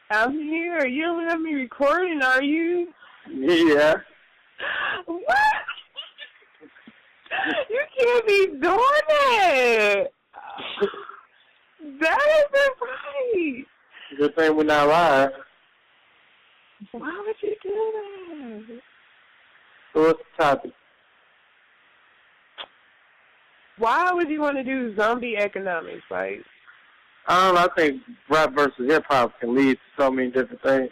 I'm here. You don't have me recording, are you? Yeah. What? You can't be doing that. That isn't right. Good thing we're not live. Why would you do that? So what's the topic? Why would you want to do zombie economics? Like, I don't know. I think rap versus hip hop can lead to so many different things.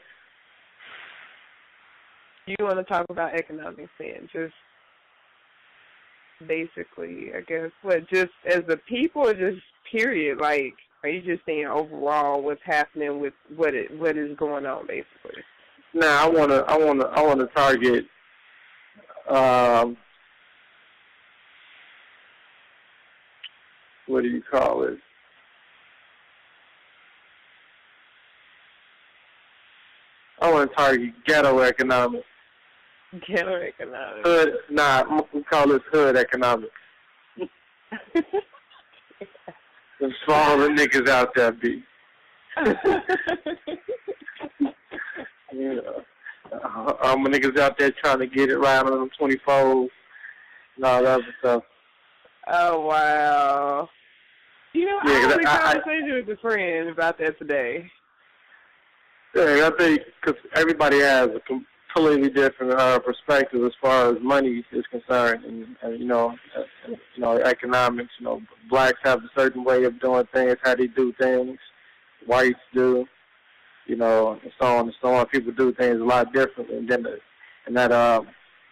you want to talk about economics then? Just basically, I guess, what, just as a people or just period? Like, are you just saying overall what's happening with what is going on, basically? Now, I wanna target, what do you call it? I want to target ghetto economics. Ghetto economics. Hood, we call this hood economics. There's all the niggas out there be. You know, all my niggas out there trying to get it right on them 24s and all that other stuff. Oh, wow. You know, Yeah, I had a conversation with a friend about that today. Yeah, I think because everybody has a completely different perspective as far as money is concerned, and you know, economics. You know, blacks have a certain way of doing things, how they do things. Whites do, you know, and so on and so on. People do things a lot differently, and that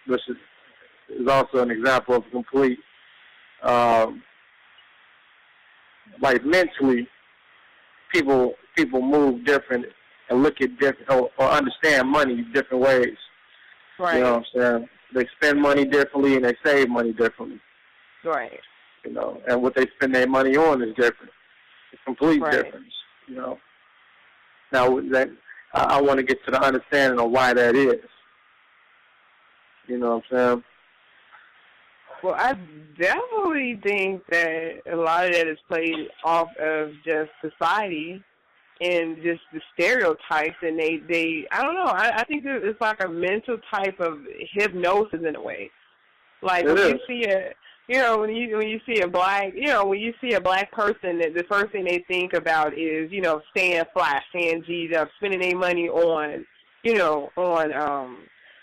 which is also an example of complete, like mentally, people move different. And look at different or understand money different ways. Right. You know what I'm saying? They spend money differently and they save money differently. Right. You know, and what they spend their money on is different. It's a complete difference. You know. Now I want to get to the understanding of why that is. You know what I'm saying? Well, I definitely think that a lot of that is played off of just society. And just the stereotypes, and they I don't know. I think it's like a mental type of hypnosis in a way. Like when you see when you see a black, when you see a black person, the first thing they think about is, staying fly, staying G'd up, spending their money on,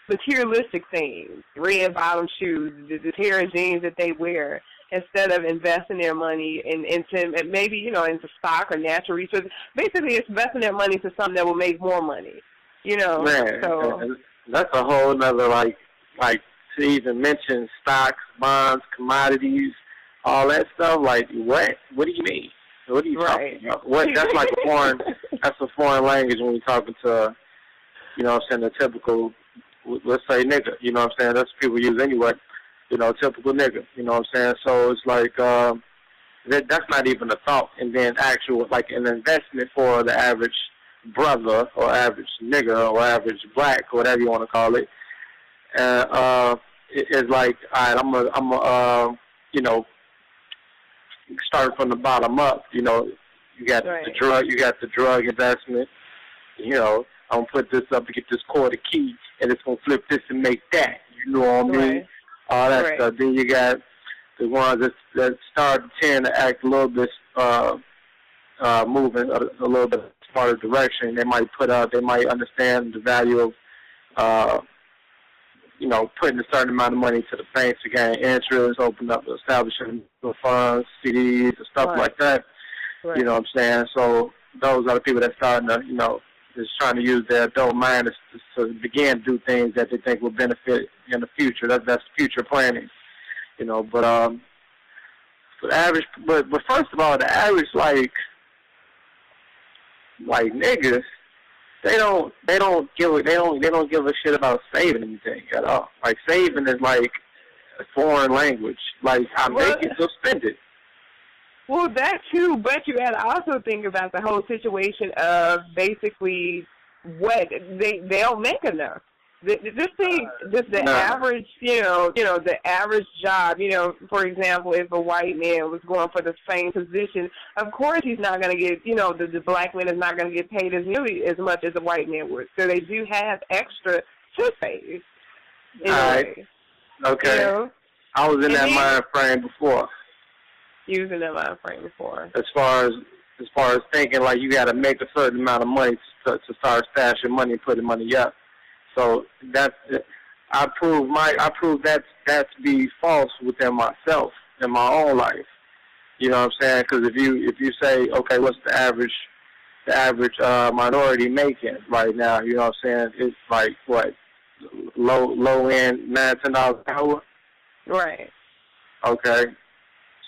materialistic things, red bottom shoes, the pair of jeans that they wear, instead of investing their money into maybe, into stock or natural resources. Basically, it's investing their money to something that will make more money, Man, so that's a whole nother, like to even mention stocks, bonds, commodities, all that stuff. Like, what? What do you mean? What are you talking about? What? That's like that's a foreign language when you're talking to, the typical, let's say nigga, that's what people use anyway. Typical nigga, you know what I'm saying? So it's like, that's not even a thought. And then actual, like an investment for the average brother or average nigga or average black, or whatever you want to call it. It's like, all right, I'm starting from the bottom up. You got the drug investment. I'm gonna put this up to get this quarter key, and it's gonna flip this and make that. You know what I mean? All that stuff. Then you got the ones that tend to act a little bit, moving a little bit smarter direction. They might understand the value of, putting a certain amount of money to the bank to gain interest, open up, establishing funds, CDs, and stuff like that. Right. You know what I'm saying? So those are the people that starting to, just trying to use their adult mind to begin to do things that they think will benefit in the future. That's future planning, But for the average, but first of all, the average like niggas, they don't give a shit about saving anything at all. Like saving is like a foreign language. Like I make it, so spend it. Well, that too, but you got to also think about the whole situation of basically what they don't make enough. Just think, just the average, the average job, for example, if a white man was going for the same position, of course he's not going to get, the black man is not going to get paid as nearly as much as a white man would. So they do have extra to pay. All right. Okay. I was in that mind frame before. You was in that mind frame before. As far as thinking like you got to make a certain amount of money to start stashing money and putting money up. So I prove that to be false within myself in my own life. You know what I'm saying? Because if you say, okay, what's the average minority making right now? You know what I'm saying? It's like what, low end $9-10 an hour. Right. Okay.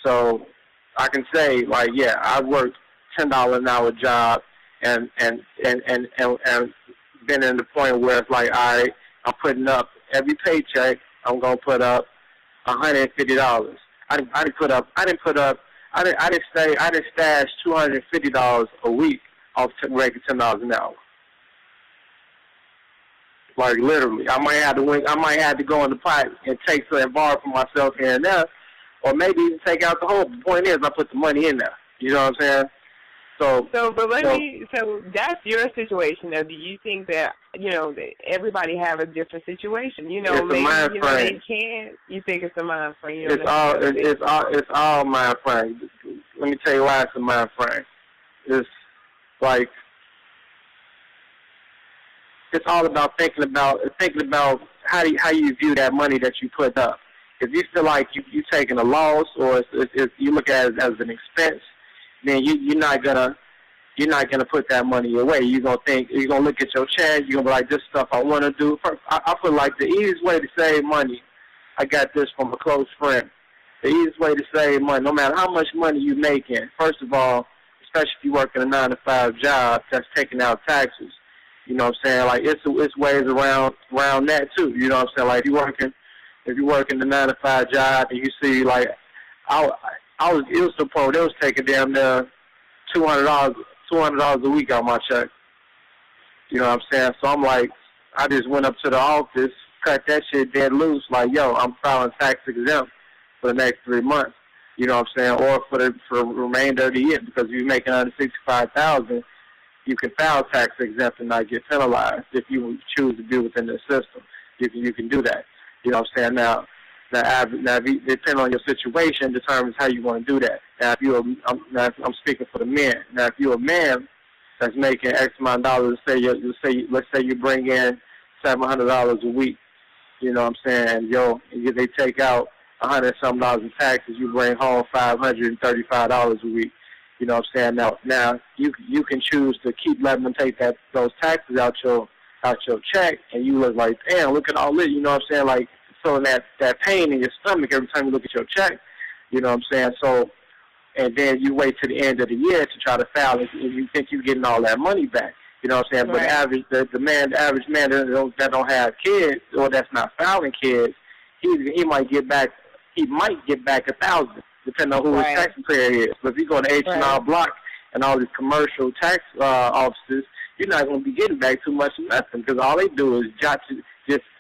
So I can say like, yeah, I worked $10 an hour job and been in the point where it's like, all right, I'm putting up every paycheck. I'm gonna put up $150. I didn't stash $250 a week off making $10 an hour. Like literally, I might have to go in the pot and take some and borrow for myself here and there, or maybe even take out the whole. The point is, I put the money in there. You know what I'm saying? So that's your situation. Now, do you think that that everybody have a different situation? Maybe they can't. You think it's a mind frame? It's all mind frame. Let me tell you why it's a mind frame. It's like it's all about thinking about how you view that money that you put up. If you feel like you taking a loss, or if you look at it as an expense, then you're not gonna put that money away. You're gonna look at your check. You're gonna be like, this stuff I want to do. I feel like the easiest way to save money. I got this from a close friend. The easiest way to save money, no matter how much money you're making. First of all, especially if you work in a 9-to-5 job that's taking out taxes. You know what I'm saying? Like it's ways around that too. You know what I'm saying? Like if you working the 9-to-5 job and you see like it was the point they was taking damn near $200 a week out my check. You know what I'm saying? So I'm like, I just went up to the office, cut that shit dead loose. Like, yo, I'm filing tax exempt for the next 3 months. You know what I'm saying? Or for the remainder of the year, because if you're making $165,000, you can file tax exempt and not get penalized if you choose to be within the system. You can do that. You know what I'm saying? Now, depending on your situation, determines how you want to do that. Now, I'm speaking for the men. Now, if you're a man that's making X amount of dollars, let's say you bring in $700 a week. You know what I'm saying? And they take out $100-something in taxes. You bring home $535 a week. You know what I'm saying? Now you can choose to keep letting them take those taxes out your check, and you look like, damn, look at all this. You know what I'm saying? Like, feeling that pain in your stomach every time you look at your check. You know what I'm saying? So, and then you wait to the end of the year to try to file it, and you think you're getting all that money back. You know what I'm saying? Right. But the average man that don't have kids, or that's not filing kids, he might get back $1,000, depending on who his taxpayer is. But if you go to H&R Block and all these commercial tax offices, you're not going to be getting back too much of nothing, because all they do is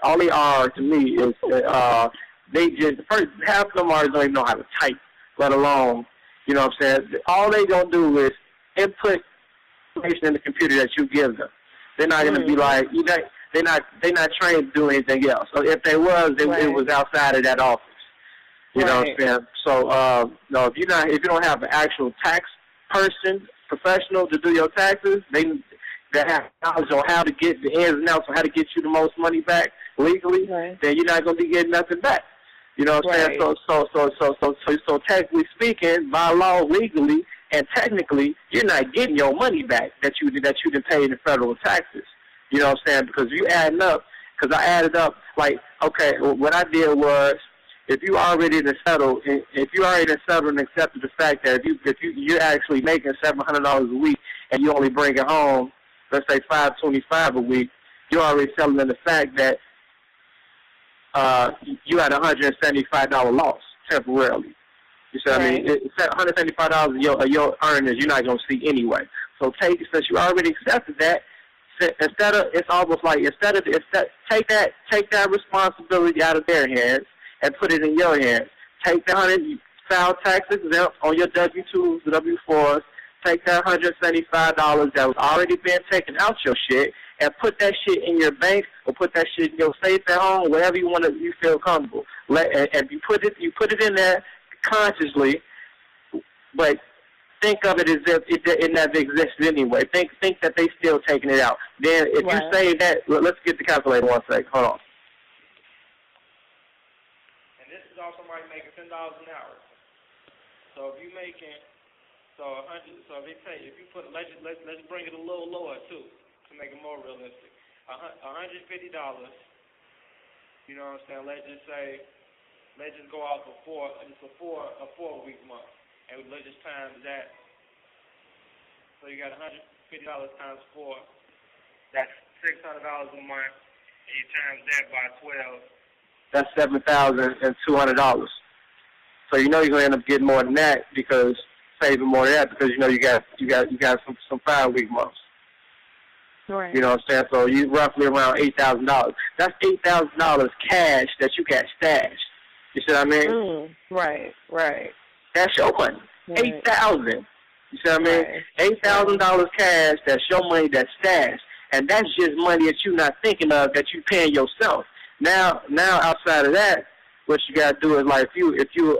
all they are to me is half of them don't even know how to type, let alone, you know what I'm saying? All they going to do is input information in the computer that you give them. They're not going to be like, they're not trained to do anything else. So if they was, it was outside of that office. You know what I'm saying? So, no, if you don't have an actual tax person, professional to do your taxes, that have knowledge on how to get the ins and outs, on how to get you the most money back legally, then you're not going to be getting nothing back. You know what I'm saying? So technically speaking, by law, legally, and technically, you're not getting your money back that you done paid in federal taxes. You know what I'm saying? Because you adding up. Because I added up, like, okay, what I did was, if you already settled and accepted the fact that if you're actually making $700 a week and you only bring it home, let's say $525 a week, you're already settling the fact that you had a $175 loss temporarily. You see what I mean? $175 of your earnings you're not going to see anyway. So since you already accepted that, it's almost like take that responsibility out of their hands and put it in your hands. Take the $100, file tax exempt on your W-2s, W-4s. Take that $175 that was already been taken out your shit and put that shit in your bank or put that shit in your safe at home, wherever you feel comfortable. And you put it in there consciously, but think of it as if it never existed anyway. Think that they still taking it out. Then if you say that, let's get the calculator 1 second. Hold on. And this is also somebody making $10 an hour. So if you're making, so if they say, if you put, let's bring it a little lower too, to make it more realistic. $150. You know what I'm saying? Let's just go out for it's a 4-week month. And let's just times that. So you got $150 times 4. That's $600 a month. And you times that by 12. That's $7,200. So you know you're gonna end up getting more than that because saving more than that because you know you got some 5-week months. Right. You know what I'm saying? So you roughly around $8,000. That's $8,000 cash that you got stashed. You see what I mean? Right. That's your money. Right. $8,000. You see what I mean? Right. $8,000 cash. That's your money. That's stashed, and that's just money that you're not thinking of that you paying yourself. Now outside of that, what you gotta do is like if you're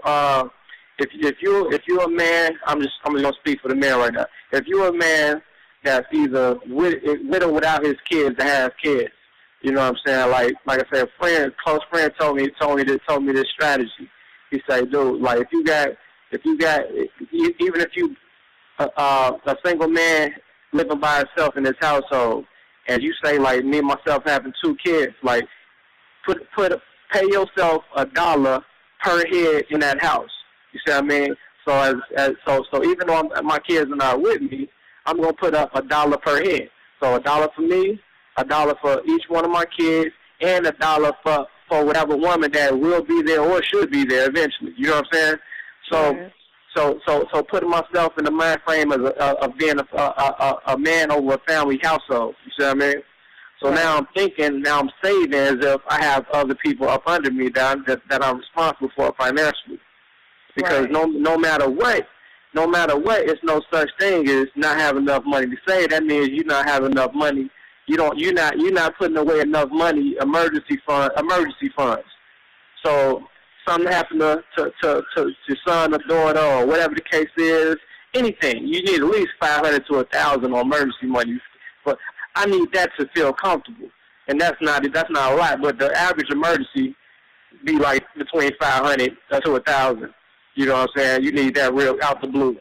a man, I'm just gonna speak for the man right now. If you're a man that's either widow without his kids to have kids, you know what I'm saying? Like I said, a close friend told me this strategy. He said, dude, like if you got even if you a single man living by himself in his household, and you say like me and myself having 2 kids, like pay yourself $1 per head in that house. You see what I mean? So so even though my kids are not with me, I'm gonna put up $1 per head. So $1 for me, $1 for each one of my kids, and $1 for whatever woman that will be there or should be there eventually. You know what I'm saying? So putting myself in the mind frame of being a man over a family household. You see what I mean? So now I'm saving as if I have other people up under me that I'm responsible for financially. Because no matter what, it's no such thing as not having enough money to save. That means you not have enough money. You're not putting away enough money, emergency funds. So something happened to your son or daughter or whatever the case is, anything. You need at least $500 to $1,000 on emergency money. But I need that to feel comfortable, and that's not a lot. But the average emergency be like between $500 to $1,000. You know what I'm saying? You need that real out the blue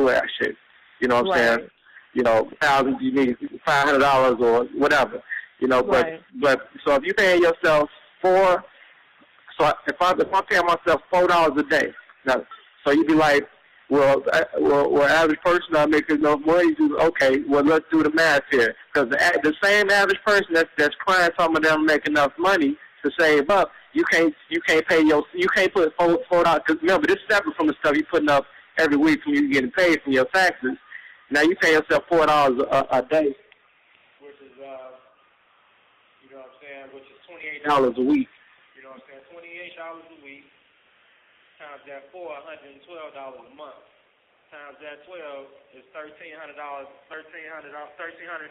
ass shit. You know what I'm saying? You know, $1,000, you need $500 or whatever. You know, but so if you're paying yourself if I'm paying myself $4 a day, now, so you'd be like, well, average person not making enough money. Okay, well, let's do the math here, because the same average person that's crying talking about them making enough money to save up, you can't put $4. Because remember, this is separate from the stuff you're putting up every week when you're getting paid from your taxes. Now you pay yourself $4 a day, which is you know what I'm saying, which is $28 a week. You know what I'm saying, $28 a week times that $112 a month times that 12 is $1,300.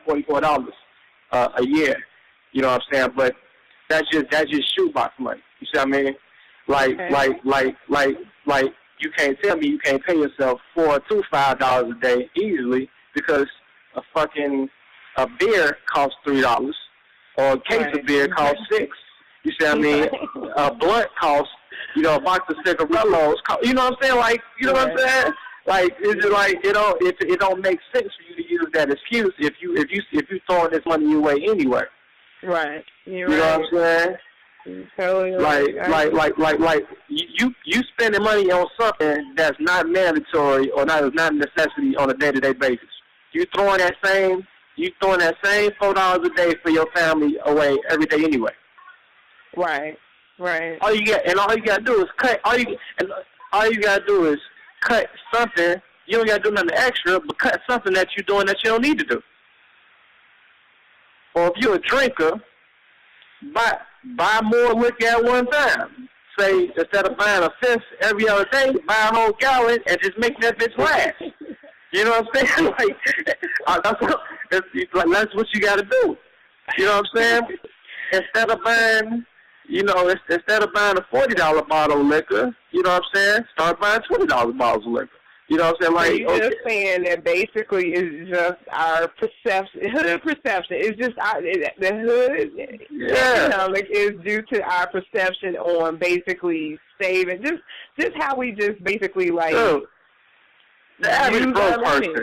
$1,444 a year. You know what I'm saying? But that's just shoebox money. You see what I mean? Like you can't tell me you can't pay yourself $4 to $5 a day easily because a beer costs $3 or a case of beer costs $6. You see what I mean? A blunt costs, a box of cigarillos costs, you know what I'm saying? Like, you know what I'm saying? Like, it's just like, it don't make sense for you to use that excuse if you throwing this money your way anyway. Right. You know what I'm saying? Totally like you spending money on something that's not mandatory or not a necessity on a day-to-day basis. You throwing that same $4 a day for your family away every day anyway. Right. All you gotta do is cut. All you gotta do is cut something. You don't gotta do nothing extra, but cut something that you're doing that you don't need to do. Or if you're a drinker, buy more liquor at one time. Say, instead of buying a fifth every other day, buy a whole gallon and just make that bitch last. You know what I'm saying? That's what you got to do. You know what I'm saying? Instead of buying a $40 bottle of liquor, you know what I'm saying? Start buying $20 bottles of liquor. You know what I'm saying? Like, so you're just saying that basically it's just our hood perception. It's just the hood economics is due to our perception on basically saving. Just how we just basically like. So, the average broke person,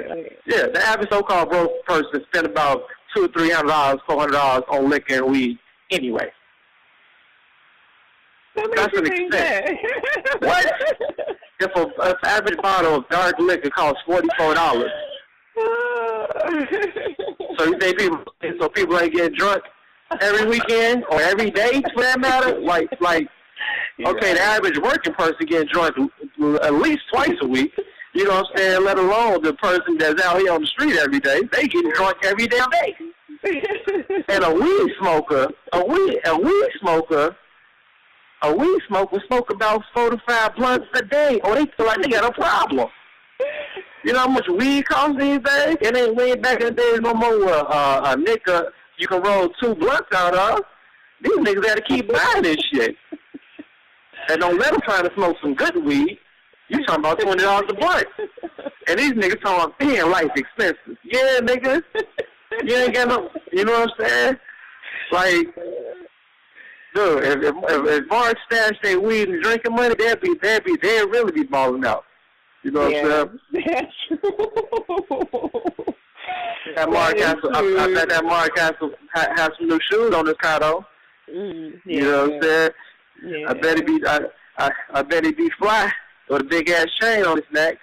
the average so-called broke person spend about $200, $300, $400 on liquor and weed anyway. That's an expense. What? If an average bottle of dark liquor costs $44, so you think people ain't getting drunk every weekend or every day for that matter? Like, okay, the average working person getting drunk at least twice a week. You know what I'm saying? Let alone the person that's out here on the street every day. They getting drunk every damn day. And a weed smoker smoke about 4 to 5 blunts a day, or they feel like they got a problem. You know how much weed costs these days? It ain't way back in the days no more a nigga you can roll 2 blunts out of. These niggas got to keep buying this shit. And don't let them try to smoke some good weed. You talking about $20 a blunt. And these niggas talking about, damn, life's expensive. Yeah, nigga. You ain't got no, you know what I'm saying? Like, dude, if bars stash their weed and drinking money, they'd really be balling out. You know what I'm saying? That's true. I bet that Mark has some new shoes on his car though. You know what I'm saying? Yeah. I bet he be fly with a big ass chain on his neck.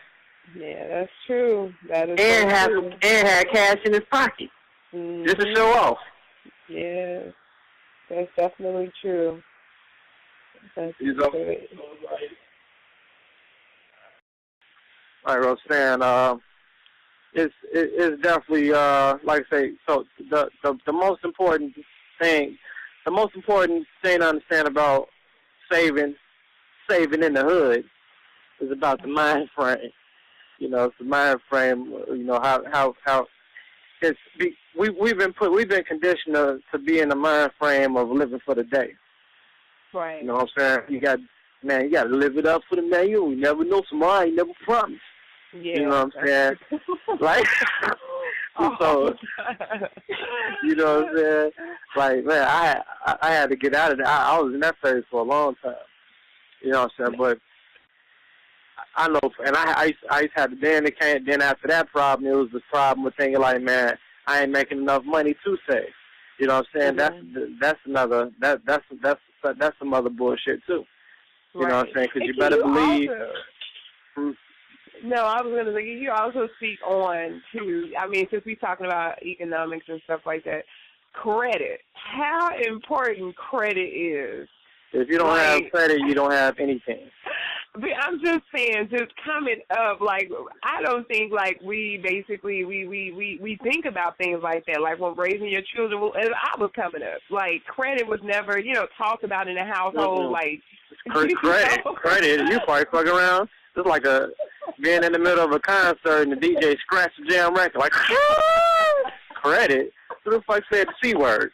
Yeah, that's true. That is true. And had cash in his pocket. Just to show off. Yeah. That's definitely true. That's true. All right, Roseanne. It's definitely like I say. So the most important thing to understand about saving in the hood is about the mind frame. You know, it's the mind frame. You know how we've been conditioned to be in the mind frame of living for the day. Right. You know what I'm saying? You got to live it up for the man. You never know tomorrow. You never promise. Yeah. You know what I'm saying? Like, so, you know what I'm saying? Like, man, I had to get out of that. I was in that phase for a long time. You know what I'm saying? But I know, and I used to have the then after that problem, it was the problem with thinking like, man, I ain't making enough money to save. You know what I'm saying? Mm-hmm. That's some other bullshit too. You right. know what I'm saying? Because you better believe. No, I was going to say, you also speak on, too, I mean, since we're talking about economics and stuff like that, credit. How important credit is. If you don't have credit, you don't have anything. But I'm just saying, just coming up, like, I don't think, like, we basically, we think about things like that, like when raising your children, as I was coming up, like, credit was never, talked about in the household, like. Credit, you probably fuck around. It's like being in the middle of a concert and the DJ scratch the jam record, like, credit? Who the fuck said the C word?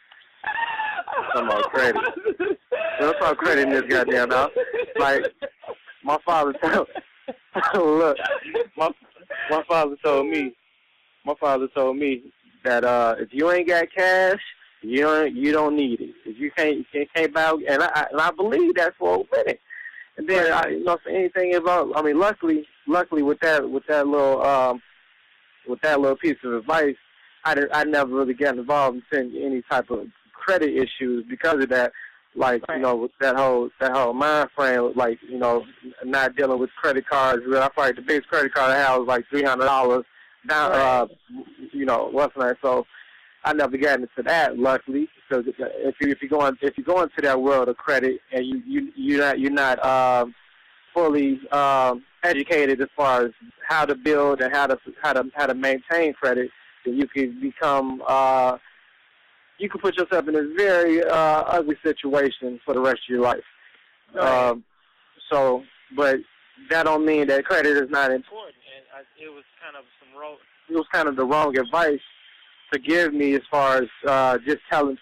Talking about credit. Let's talk credit in this goddamn house. Like, my father told me that if you ain't got cash, you don't need it. If you can't buy, and I believe that for a minute. And then for anything about, I mean, luckily with that little piece of advice, I never really got involved in any type of credit issues because of that. Like, with that whole mind frame, like, not dealing with credit cards. I probably the biggest credit card I had was like $300 down, what's that? So I never got into that, luckily. So if you go into that world of credit and you're not fully educated as far as how to build and how to maintain credit, then you can become you can put yourself in a very ugly situation for the rest of your life. Right. But that don't mean that credit is not important. And it was kind of it was kind of the wrong advice to give me as far as just telling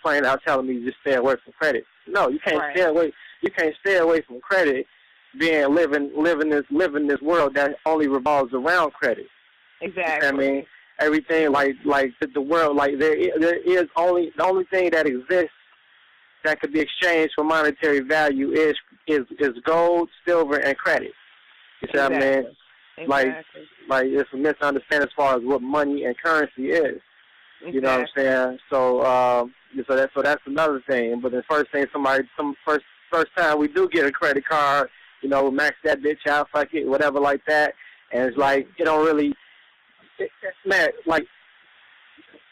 me just stay away from credit. No, you can't stay away. You can't stay away from credit. Living this world that only revolves around credit. Exactly. I mean, everything like the world, like there is only the only thing that exists that could be exchanged for monetary value is gold, silver, and credit. You see what I mean? Exactly. Like it's a misunderstanding as far as what money and currency is. You know what I'm saying? So that's another thing. But the first time we do get a credit card, you know, max that bitch out, fuck it, whatever like that. And it's like, you don't really, man, like,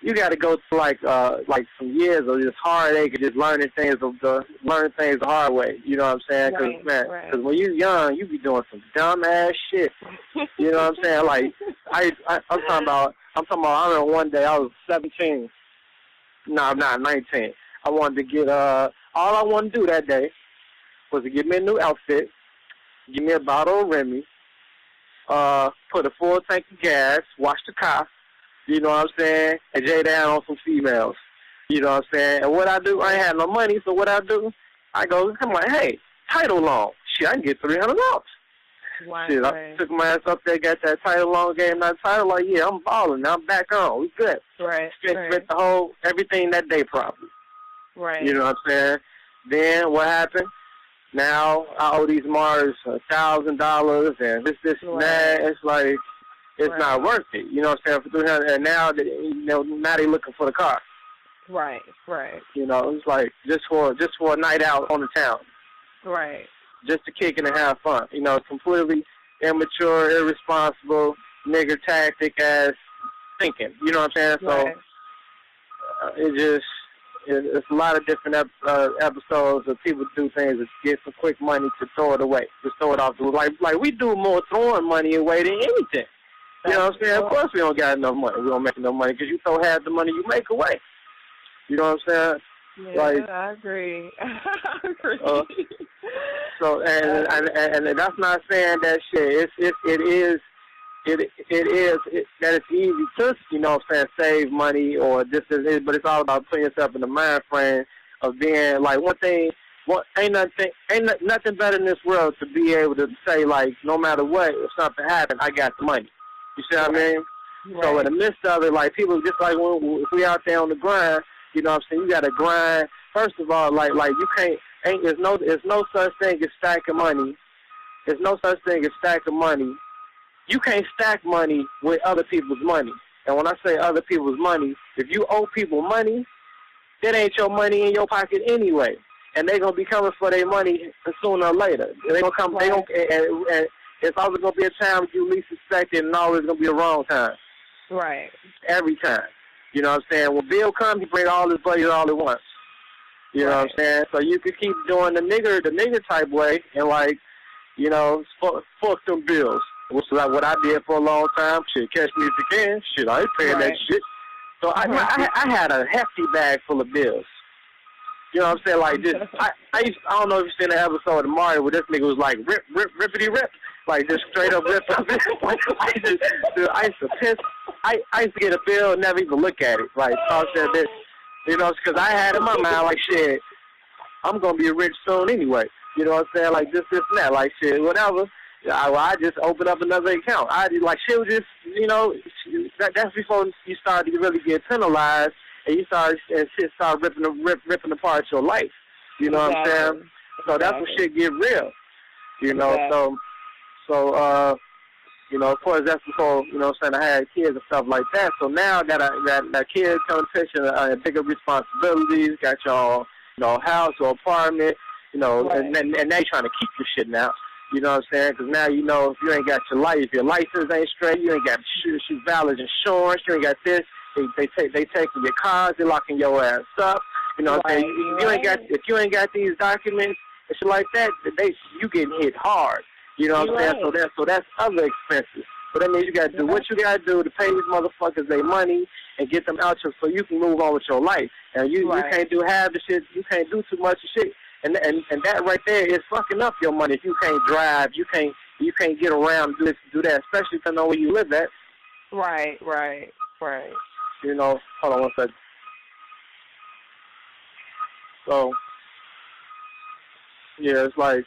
you got to go to like some years of just heartache and just learning things the hard way. You know what I'm saying? Because when you're young, you be doing some dumb ass shit. You know what I'm saying? Like, I'm talking about. I remember one day I was 17. No, I'm not 19. I wanted to get all I wanted to do that day was to get me a new outfit, give me a bottle of Remy, put a full tank of gas, wash the car, you know what I'm saying, and J down on some females. You know what I'm saying? And what I do, I ain't had no money, so what I do, I go, come on, hey, title loan. Shit, I can get $300. Wow. Shit, I took my ass up there, got that title loan, gave that title, like, yeah, I'm balling, now I'm back on, we good. Right. Spent everything that day probably. Right. You know what I'm saying? Then what happened? Now I owe these Mars $1,000 and this and that. It's like it's not worth it. You know what I'm saying? For $300, and now now they looking for the car. Right. You know, it's like just for a night out on the town. Right. Just to kick it and have fun. You know, completely immature, irresponsible, nigger tactic ass thinking. You know what I'm saying? Right. So it's a lot of different episodes of people do things to get some quick money to throw it away, just throw it off. Like we do more throwing money away than anything. You know what I'm saying? Of course we don't got enough money. We don't make enough money because you throw half the money you make away. You know what I'm saying? Yeah, like, I agree. So and that's not saying that shit. It is that it's easy to, you know what I'm saying, save money or this is it, but it's all about putting yourself in the mind frame of being like ain't nothing better in this world to be able to say, like, no matter what, if something happens, I got the money. You see what I mean? Right. So in the midst of it, like, people just like if we out there on the grind, you know what I'm saying, you gotta grind. First of all, like you can't there's no such thing as stacking money. There's no such thing as stacking money. You can't stack money with other people's money. And when I say other people's money, if you owe people money, that ain't your money in your pocket anyway. And they're going to be coming for their money sooner or later. They're going to come, and it's always going to be a time you least expect it and always going to be a wrong time. Right. Every time. You know what I'm saying? When Bill comes, he brings all his buddies all at once. You know what I'm saying? So you could keep doing the nigger type way and, like, you know, fuck them bills. Which is like what I did for a long time. Shit, catch me if you can. Shit, I ain't paying that shit. So I had a hefty bag full of bills. You know what I'm saying? Like this, I don't know if you've seen the episode of Mario where this nigga was like rippity rip, like just straight up rip. I used to get a bill and never even look at it. Like I said this, you know, because I had in my mind like, shit, I'm gonna be rich soon anyway. You know what I'm saying? Like this and that. Like shit, whatever. I just opened up another account. I like shit was just, you know, that's before you started to really get penalized and you start ripping apart your life. You know what I'm saying? So that's when shit get real. You know, so you know, of course that's before, you know what I'm saying, I had kids and stuff like that. So now that I got kids coming to bigger responsibilities, got your, you know, house or apartment, you know, and now you're trying to keep your shit now. You know what I'm saying? Because now you know if you ain't got your license ain't straight, you ain't got valid insurance, you ain't got this. They taking your cars, they locking your ass up. You know what I'm saying? If you ain't got these documents and shit like that, you getting hit hard. You know what I'm saying? So that's other expenses. But that means you got to do what you got to do to pay these motherfuckers their money and get them out so you can move on with your life. And you can't do half the shit. You can't do too much of shit. And that right there is fucking up your money. If you can't drive, you can't get around, do this, do that, especially if you know where you live at. Right. You know, hold on one second. So, yeah, it's like,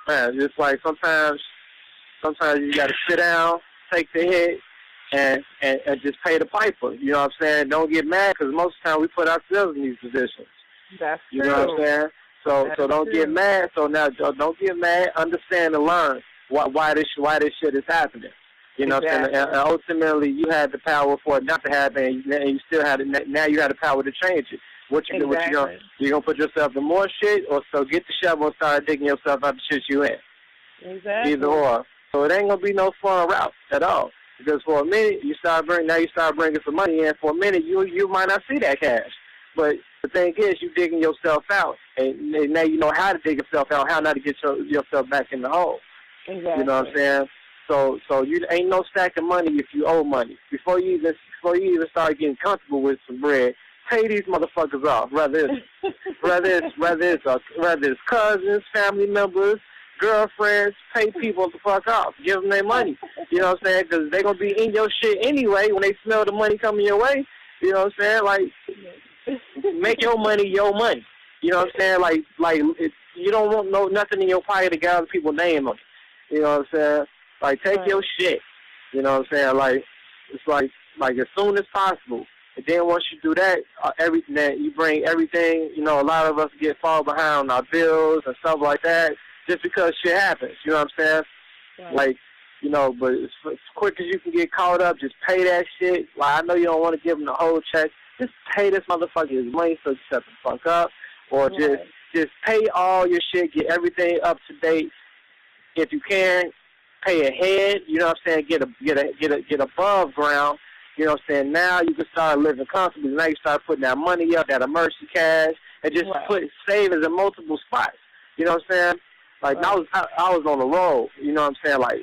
man, it's like sometimes you got to sit down, take the hit, and just pay the piper. You know what I'm saying? Don't get mad, because most of the time we put ourselves in these positions. That's true. You know what I'm saying? So don't get mad. So now don't get mad. Understand and learn why this shit is happening. You know what I'm saying? And ultimately, you had the power for it not to happen, and you still had it. Now you had the power to change it. What you gonna put yourself in more shit, or so get the shovel and start digging yourself out the shit you in? Exactly. Either or. So it ain't gonna be no fun route at all. Because for a minute you start bringing some money in. For a minute you might not see that cash, but the thing is, you digging yourself out, and now you know how to dig yourself out, how not to get yourself back in the hole. Exactly. You know what I'm saying? So you ain't no stack of money if you owe money. Before you even start getting comfortable with some bread, pay these motherfuckers off. Whether it's cousins, family members, girlfriends, pay people the fuck off. Give them their money. You know what I'm saying? Because they're gonna be in your shit anyway when they smell the money coming your way. You know what I'm saying? Like, make your money your money. You know what I'm saying? Like you don't want nothing in your pocket to get other people's name on it. You know what I'm saying? Like, take your shit. You know what I'm saying? Like, it's like as soon as possible. And then once you do that, you bring everything. You know, a lot of us fall behind on our bills and stuff like that just because shit happens. You know what I'm saying? Right. Like, you know, but as quick as you can get caught up, just pay that shit. Like, I know you don't want to give him the whole check. Just pay this motherfucker his money so you shut the fuck up. Or just pay all your shit, get everything up to date. If you can, pay ahead. You know what I'm saying? Get above ground. You know what I'm saying? Now you can start living comfortably. Now you start putting that money up, that emergency cash, and just savings in multiple spots. You know what I'm saying? Like, I was on the road. You know what I'm saying? Like,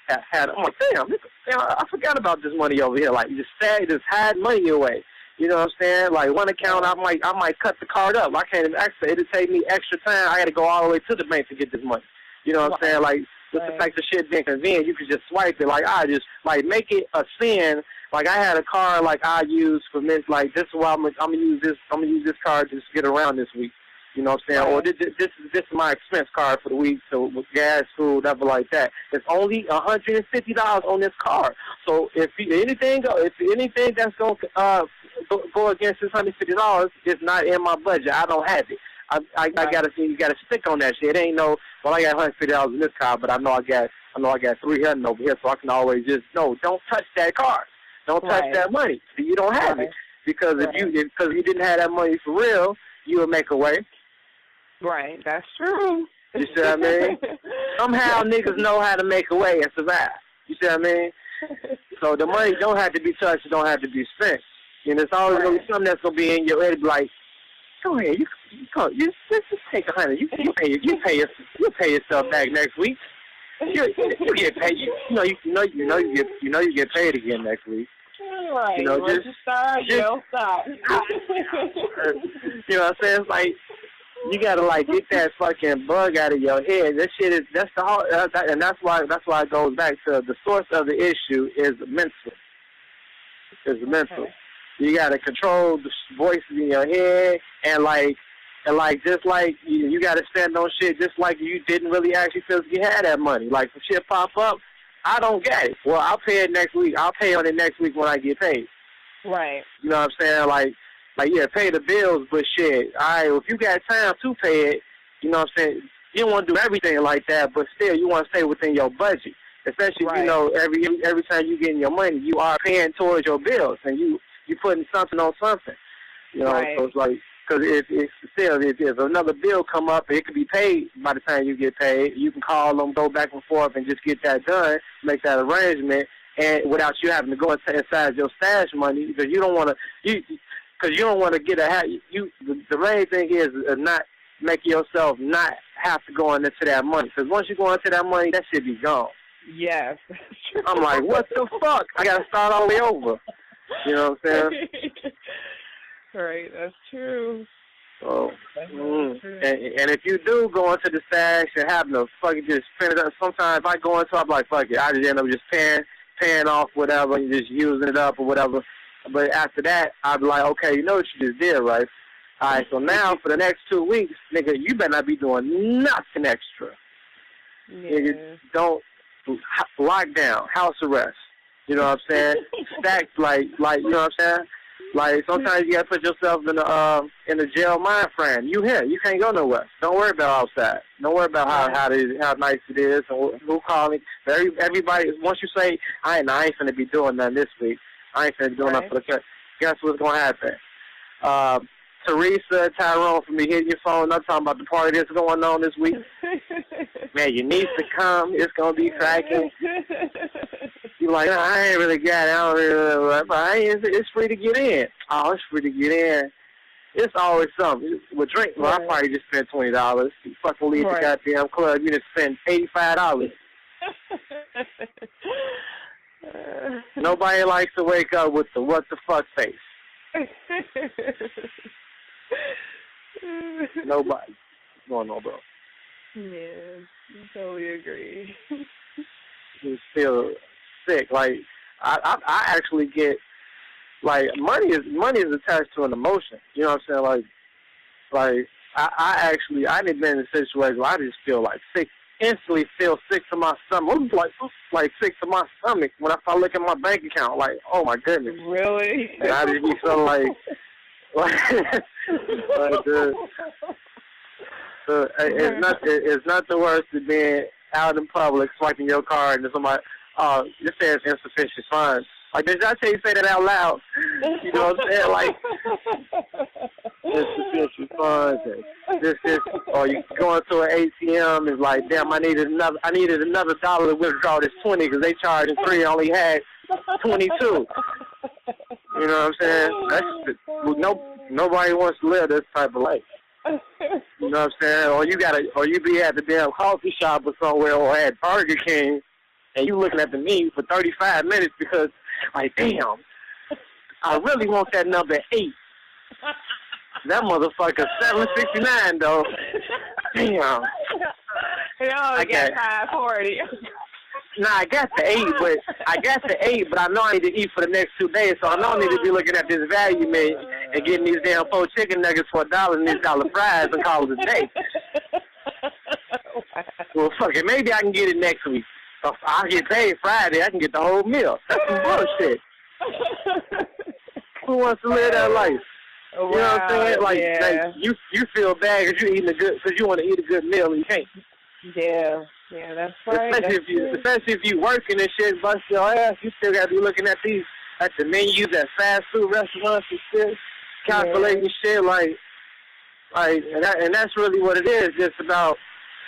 I'm like, damn, I forgot about this money over here. Like, just had money away. You know what I'm saying? Like, one account, I might cut the card up. I can't even access it. It'll take me extra time. I got to go all the way to the bank to get this money. You know what I'm saying? Like, just the fact the shit being convenient, you could just swipe it. Like, I just, like, make it a sin. Like, I had a card, like, I use for this. Like, this is why I'm gonna use this card just to get around this week. You know what I'm saying? Or this is my expense card for the week, so with gas, food, whatever like that. It's only $150 on this card. So if anything that's gonna go against this $150 is not in my budget. I don't have it. I gotta see. You gotta stick on that shit. It ain't no. Well, I got $150 in this card, but I know I got $300 over here, so I can always just don't touch that card. Don't touch that money. You don't have it because if you didn't have that money for real, you would make a way. Right, that's true. You see what I mean? Somehow niggas know how to make a way and survive. You see what I mean? So the money don't have to be touched, it don't have to be spent. And it's always gonna be something that's gonna be in your head, like, go ahead, you just take $100. You pay yourself back next week. You get paid. You know you get paid again next week. Right. You know, once you start, you don't stop. You know what I'm saying? It's like, you gotta like get that fucking bug out of your head. That shit that's the whole, and that's why it goes back to the source of the issue is mental. It's mental. You gotta control the voices in your head, and just like you gotta stand on shit. Just like you didn't really actually feel you had that money. Like if shit pop up, I don't get it. Well, I'll pay it next week. I'll pay on it next week when I get paid. Right. You know what I'm saying? Like, yeah, pay the bills, but shit, all right, if you got time to pay it, you know what I'm saying, you don't want to do everything like that, but still, you want to stay within your budget. Especially if you know every time you get your money, you are paying towards your bills, and you putting something on something. You know, so it's like, because if another bill come up, it could be paid by the time you get paid. You can call them, go back and forth, and just get that done, make that arrangement, and without you having to go inside your stash money, because you don't want to, because you don't want to get the main thing is not making yourself not have to go into that money. Because once you go into that money, that shit be gone. Yes. I'm like, what the fuck? I got to start all the way over. You know what I'm saying? Right, that's true. So, and if you do go into the stash and happen to fucking just spend it up, sometimes if I go into it, I'm like, fuck it, I just end up just paying off whatever and just using it up or whatever. But after that, I'd be like, okay, you know what you just did, right? All right, so now for the next 2 weeks, nigga, you better not be doing nothing extra. Yeah. Nigga, don't lock down, house arrest. You know what I'm saying? Stack, like, you know what I'm saying? Like, sometimes you gotta put yourself in the jail mind frame. You here, you can't go nowhere. Don't worry about outside. Don't worry about how nice it is and who calling. Everybody, once you say, I ain't finna be doing nothing this week. I ain't finna be doing nothing for the country. Guess what's gonna happen? Teresa, Tyrone, for me hitting your phone, I'm talking about the party that's going on this week. Man, you need to come. It's gonna be cracking. You're like, I ain't really got it. I don't really, but it's free to get in. Oh, it's free to get in. It's always something. With drink, well, I probably just spent $20. You fucking leave the goddamn club, you just spend $85. Nobody likes to wake up with the what the fuck face. Nobody. What's going on, bro? Yeah, I totally agree. You feel sick. Like I actually get like money is attached to an emotion. You know what I'm saying? Like I didn't been in a situation where I just feel like sick. Instantly feel sick to my stomach. I'm like sick to my stomach when I start looking at my bank account. Like, oh my goodness. Really? And I just be feeling like it's not the worst of being out in public swiping your card and somebody, you say it's insufficient funds. Like, did I tell you say that out loud? You know what I'm saying? Like, insufficient funds. This, or you go into an ATM, it's like, damn, I needed another dollar to withdraw this 20 because they charged 3, I only had 22. You know what I'm saying? Nobody wants to live this type of life. You know what I'm saying? Or you be at the damn coffee shop or somewhere or at Burger King and you looking at the menu for 35 minutes because, like, damn, I really want that number 8. That motherfucker $7.69 though. Damn. I got 540. Nah, I got the 8, but I know I need to eat for the next 2 days, so I know I need to be looking at this value menu and getting these damn 4 chicken nuggets for $1 and these dollar fries and call it a day. Well, fuck it, maybe I can get it next week. So if I get paid Friday, I can get the whole meal. That's some bullshit. Who wants to live that life? You know what I'm saying? Like you feel bad because you want to eat a good meal and you can't. Yeah, that's right. Especially if you working and shit, bust your ass, you still got to be looking at the menus at fast food restaurants and shit, calculating shit and that's really what it is. Just about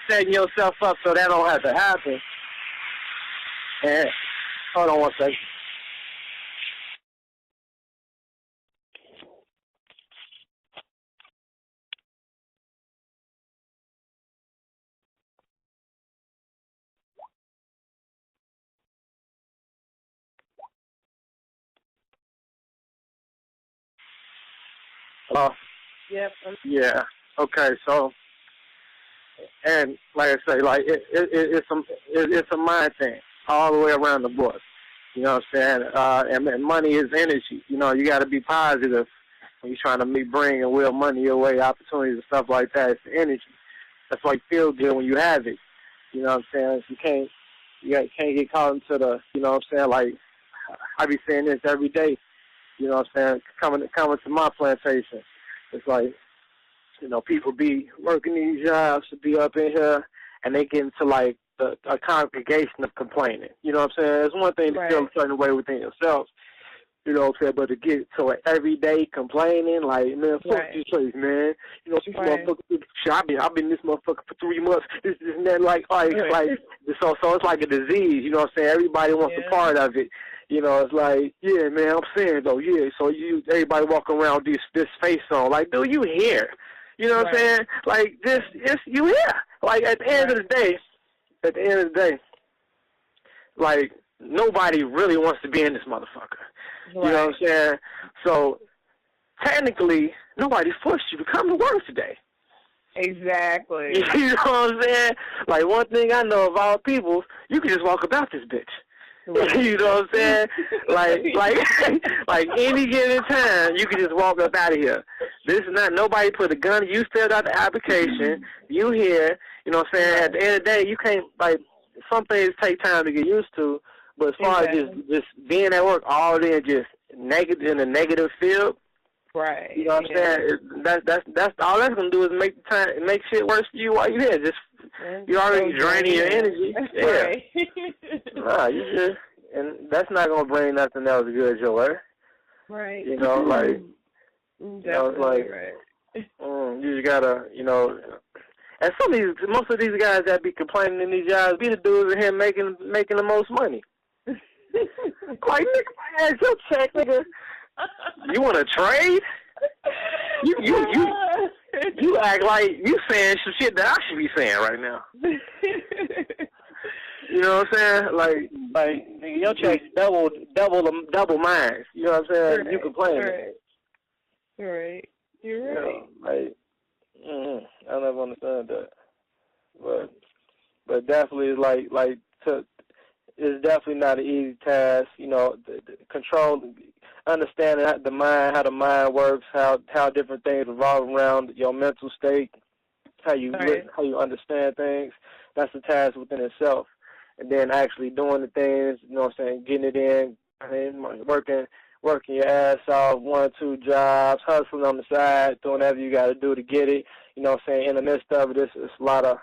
setting yourself up so that don't have to happen. And hold on one second. Yep. Yeah. Okay. So, and like I say, like it's a mind thing all the way around the board. You know what I'm saying? And money is energy. You know, you got to be positive when you're trying to bring and will money your way, opportunities and stuff like that. It's the energy. That's why you feel good when you have it. You know what I'm saying? You can't get caught into the. You know what I'm saying? Like I be saying this every day. You know what I'm saying? Coming to my plantation. It's like, you know, people be working these jobs to be up in here, and they get into, like, a congregation of complaining. You know what I'm saying? It's one thing to feel a certain way within yourself, you know what I'm saying, but to get to an everyday complaining, like, man, fuck this place, man. You know, these motherfuckers, I've been this motherfucker for 3 months, this and that, like, so it's like a disease, you know what I'm saying? Everybody wants a part of it. You know, it's like, yeah, man, I'm saying, though, yeah, so everybody walking around with this face on. Like, dude, you here. You know what I'm saying? Like, you here. Like, at the end of the day, like, nobody really wants to be in this motherfucker. You know what I'm saying? So technically, nobody forced you to come to work today. Exactly. You know what I'm saying? Like, one thing I know of all people, you can just walk about this bitch. Right. You know what I'm saying? like any given time, you can just walk up out of here. This is not, nobody put a gun. You filled out the application. You here. You know what I'm saying? Right. At the end of the day, you can't, like, some things take time to get used to. But as far as just being at work all day, just negative in a negative field. Right. You know what I'm saying? That's all that's gonna do is make shit worse for you while you're here. You're already draining your energy. Yeah. Right. Nah, you just, and that's not gonna bring nothing else good your way. Right. You know, like, you just gotta, and most of these guys that be complaining in these jobs be the dudes in here making the most money. Like, nigga, ask your check, nigga. You want to trade? You act like you saying some shit that I should be saying right now. You know what I'm saying? Like your check's double mine. You know what I'm saying? Right. You complain. Right. You're right. I never understand that. But definitely it's definitely not an easy task. The control, understanding how the mind works, how different things revolve around your mental state, how you understand things. That's a task within itself. And then actually doing the things, getting it in, working your ass off, 1 or 2 jobs, hustling on the side, doing whatever you got to do to get it. In the midst of it, it's a lot of,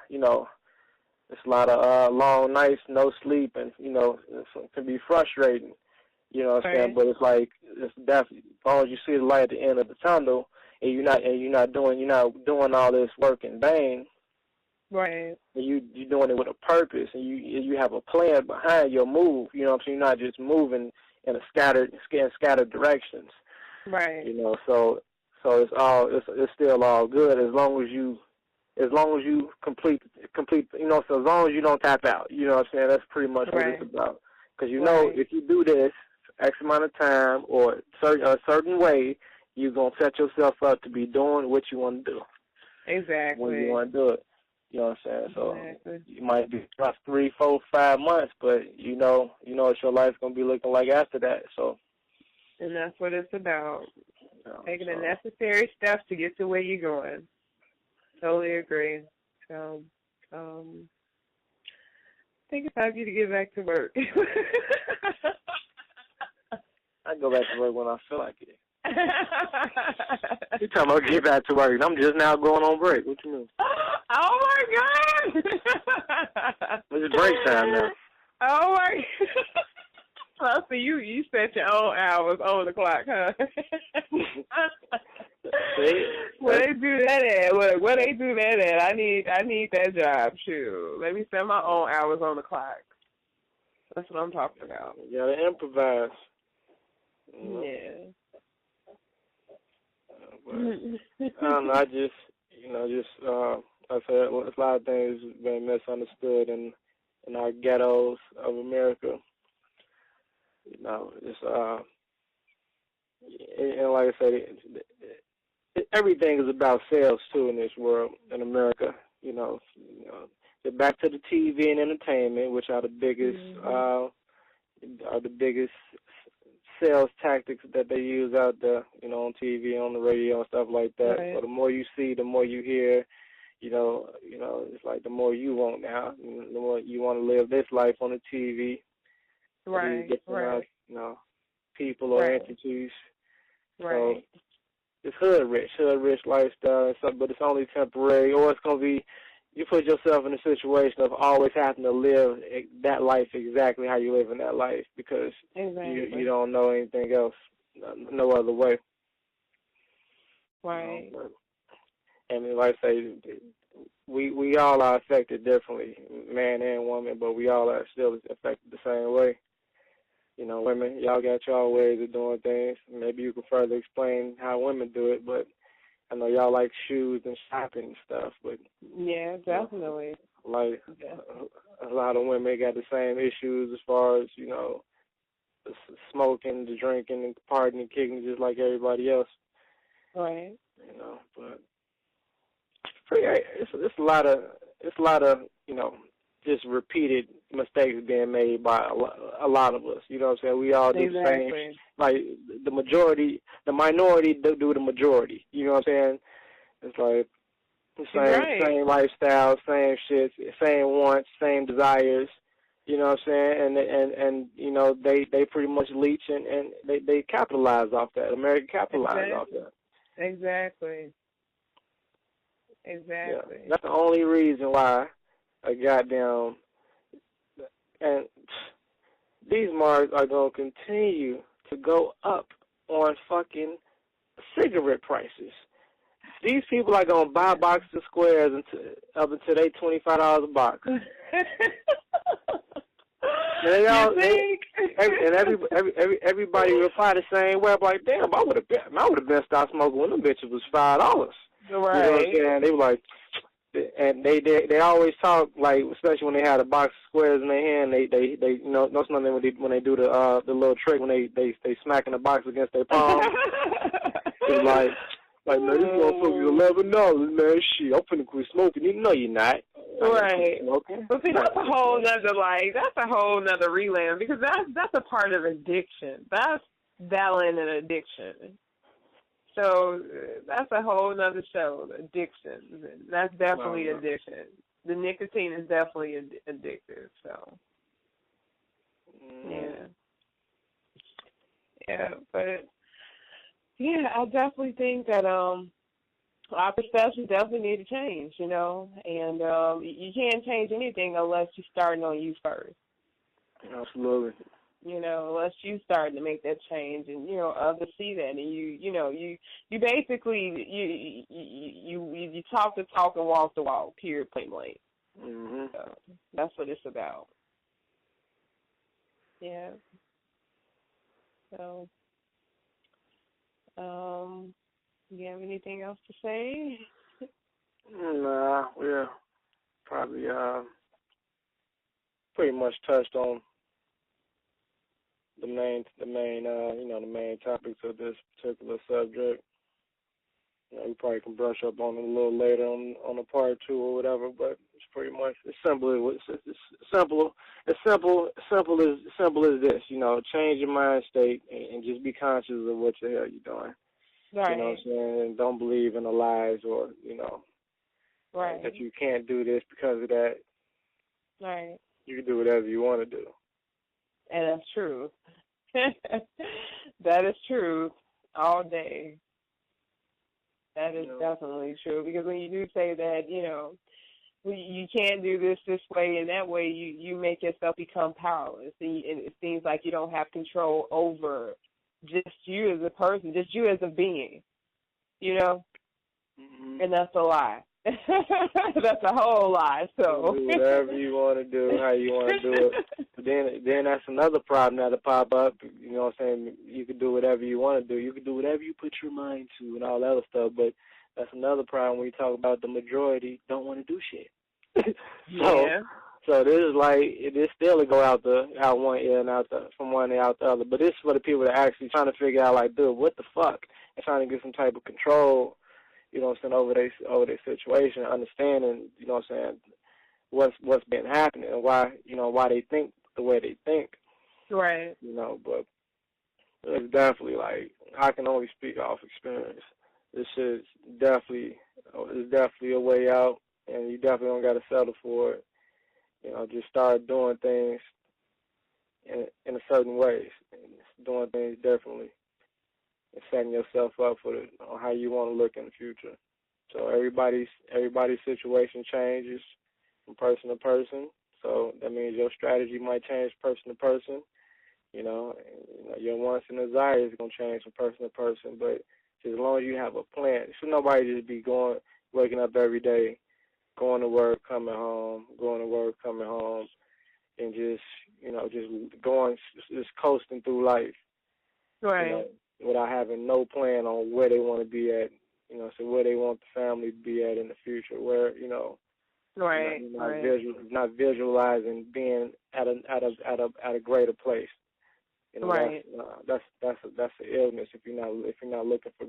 long nights, no sleep, and, it can be frustrating, you know what I'm saying? But it's definitely, as long as you see the light at the end of the tunnel, and you're not doing all this work in vain. Right. And you're doing it with a purpose, and you have a plan behind your move, you know what I'm saying? You're not just moving in scattered directions. Right. So it's still all good as long as you complete, so as long as you don't tap out, you know what I'm saying? That's pretty much what it's about. Because if you do this X amount of time or a certain way, you're going to set yourself up to be doing what you want to do. Exactly. When you want to do it. You know what I'm saying? So you might be about 3, 4, 5 months, but you know what your life's going to be looking like after that. So. And that's what it's about. Taking the necessary steps to get to where you're going. Totally agree. So, I think it's time for you to get back to work. I go back to work when I feel like it. You're talking about get back to work, and I'm just now going on break. What you mean? Oh, my God. It's break time now. Oh, my God. So you set your own hours on the clock, huh? Where they do that at? Where they do that at? I need that job, shoot. Let me set my own hours on the clock. That's what I'm talking about. You gotta improvise. Yeah. I don't know, I said a lot of things have been misunderstood in our ghettos of America. And like I said, everything is about sales too in this world, in America. Back to the TV and entertainment, which are the biggest sales tactics that they use out there, on TV, on the radio, and stuff like that. Right. So the more you see, the more you hear. It's like the more you want now, the more you want to live this life on the TV. Right. People or entities. Right. So it's hood rich lifestyle and stuff, but it's only temporary, or it's gonna be. You put yourself in a situation of always having to live that life exactly how you live in that life because you don't know anything else, no other way. Right. And like I say, we all are affected differently, man and woman, but we all are still affected the same way. Women, y'all got y'all ways of doing things. Maybe you can further explain how women do it, but I know y'all like shoes and shopping and stuff, but yeah, definitely. A lot of women got the same issues as far as smoking, the drinking, and partying and kicking just like everybody else. Right. You know, but it's a lot of just repeated mistakes being made by a lot of us. You know what I'm saying? We all do the same. Like the minority do the majority. You know what I'm saying? It's like the same lifestyle, same shit, same wants, same desires. You know what I'm saying? And you know, they pretty much leech and they capitalize off that. America capitalize off that. Exactly. Yeah, that's the only reason why a goddamn, and these marks are going to continue to go up on fucking cigarette prices. These people are going to buy boxes of squares up until they $25 a box. Everybody reply the same way. I'm like, damn, I would have been stopped smoking when them bitches was $5. Right. You know what I'm saying? They were like, and they always talk, like, especially when they had a box of squares in their hand, they you know something when they do the little trick when they smacking the box against their palm. It's like man, this motherfucker's $11, man. Shit, I'm finna quit smoking. You know you're not. Right. But see, that's a whole nother relay, because that's a part of addiction. That's battling an addiction. So that's a whole nother show, addiction. That's definitely addiction. The nicotine is definitely addictive. So, yeah, but yeah, I definitely think that our perceptions definitely need to change, you know, and you can't change anything unless you're starting on you first. Absolutely. You know, unless you start to make that change, and you know others see that, and you basically you talk the talk and walk the walk. Period. Plain blank. Mm-hmm. So that's what it's about. Yeah. So, you have anything else to say? Nah, we're probably pretty much touched on the main topics of this particular subject. You know, we probably can brush up on it a little later on a part 2 or whatever, but it's pretty much as simple as this. You know, change your mind state and just be conscious of what the hell you're doing. Right. You know what I'm saying? And don't believe in the lies or, you know, that you can't do this because of that. Right. You can do whatever you want to do. And that's true. That is true all day. That is definitely true, because when you do say that, you know, you can't do this way and that way, you make yourself become powerless, and it seems like you don't have control over just you as a person, just you as a being, you know, and that's a lie. That's a whole lie. So do whatever you want to do, how you want to do it. But then that's another problem that'll pop up. You know what I'm saying? You can do whatever you want to do. You can do whatever you put your mind to and all that other stuff. But that's another problem when you talk about the majority don't want to do shit. So this is like it still go out one ear and from one ear out the other. But this is for the people that actually trying to figure out, like, dude, what the fuck, and trying to get some type of control. You know what I'm saying, over their situation, understanding, you know what I'm saying, what's been happening and why they think the way they think. Right. You know, but it's definitely like, I can only speak off experience. This is definitely a way out, and you definitely don't got to settle for it. You know, just start doing things in a certain ways, doing things differently, and setting yourself up for how you want to look in the future. So everybody's situation changes from person to person. So that means your strategy might change person to person. You know, your wants and desires is gonna change from person to person. But as long as you have a plan, should nobody just be waking up every day, going to work, coming home, and just coasting through life. Right. You know, without having no plan on where they want to be at, you know, so where they want the family to be at in the future, where, you know, not visualizing being at a greater place. You know, right. that's an illness if you're not looking for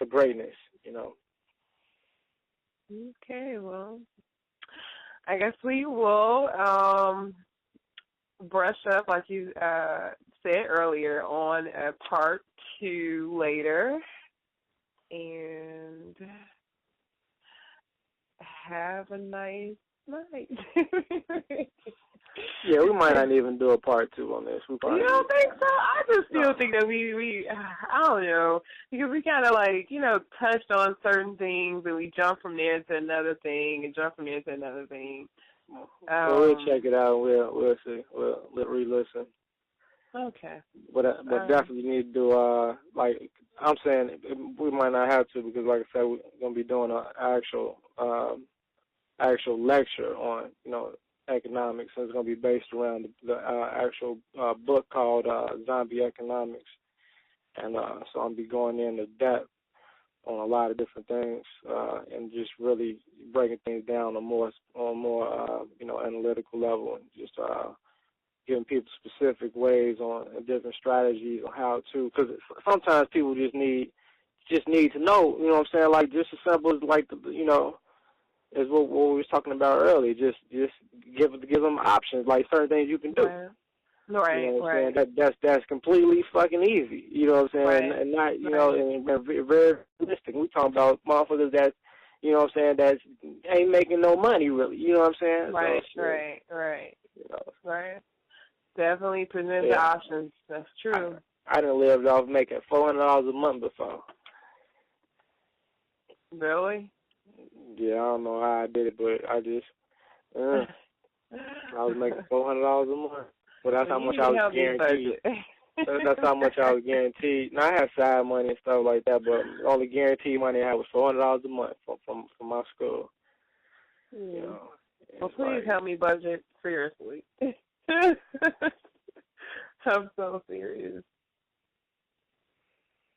greatness. You know. Okay, well, I guess we will brush up, like you said earlier, on a part 2 later, and have a nice night. Yeah, we might not even do a part 2 on this. You don't think so? I just still think that we I don't know, because we kind of like, touched on certain things and we jumped from there to another thing and jumped from there to another thing. Well, we'll check it out. We'll see. We'll re-listen. Okay. But definitely need to do like I'm saying, we might not have to because, like I said, we're gonna be doing an actual lecture on economics, and it's gonna be based around the actual book called Zombie Economics, and so I'll be going into depth on a lot of different things and just really breaking things down on more analytical level, and just giving people specific ways on different strategies on how to, because sometimes people just need to know, you know what I'm saying, like just as simple as like is what we was talking about earlier. Just give them options, like certain things you can do. Right. You know what I'm saying? That's completely fucking easy. You know what I'm saying? Right. And not and very realistic. We talking about motherfuckers that that ain't making no money really. You know what I'm saying? Right. So, Right. Right. Definitely present the Yeah. options. That's true. I done lived off making $400 a month before. Really? Yeah, I don't know how I did it, but I just I was making $400 a month. But that's how much I was guaranteed. That's how much I was guaranteed. Now I had side money and stuff like that, but the only guaranteed money I had was $400 a month from my school. You know. Well, please help me budget seriously. I'm so serious.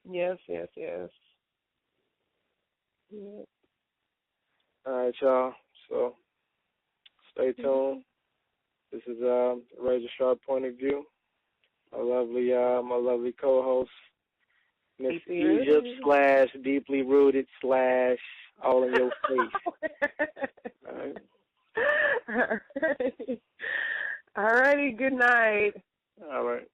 Yes. Yeah. All right, y'all. So stay tuned. This is Razor Sharp Point of View. My lovely co-host, Miss Egypt / Deeply Rooted / All in Your Face. All right. All righty. Good night. All right.